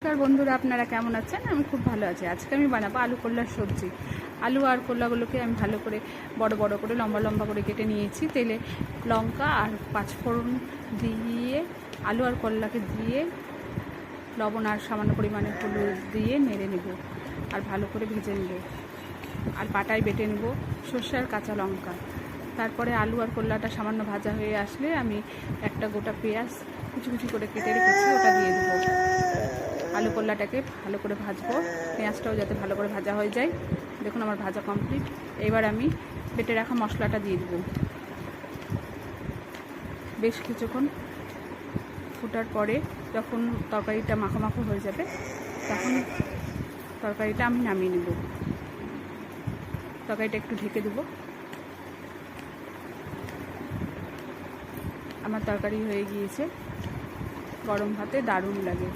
নমস্কার বন্ধুরা, আপনারা কেমন আছেন? আমি খুব ভালো আছি। আজকে আমি বানাবো আলু করলার সবজি। আলু আর করলাগুলোকে আমি ভালো করে বড় বড় করে লম্বা লম্বা করে কেটে নিয়েছি। তেলে লঙ্কা আর পাঁচফোড়ন দিয়ে আলু আর করলাকে দিয়ে লবণ আর সামান্য পরিমাণে হলুদ দিয়ে নেড়ে নেব আর ভালো করে ভেজে নেব। আর পাটায় বেটে নেব সর্ষে আর কাঁচা লঙ্কা। তারপরে আলু আর করলাটা সামান্য ভাজা হয়ে আসলে আমি একটা গোটা পেঁয়াজ কুচি কুচি করে কেটে রেখেছি, ওটা দিয়ে দেবো। আলু করলাটাকে ভালো করে ভাজবো, পেঁয়াজটাও যাতে ভালো করে ভাজা হয়ে যায়। দেখুন আমার ভাজা কমপ্লিট। এবার আমি বেটে রাখা মশলাটা দিয়ে দেবো। বেশ কিছুক্ষণ ফোটার পরে যখন তরকারিটা মাখো মাখো হয়ে যাবে, তখন তরকারিটা আমি নামিয়ে নেব। তরকারিটা একটু ঢেকে দেবো। আমার তরকারি হয়ে গিয়েছে, গরম ভাতে দারুণ লাগে।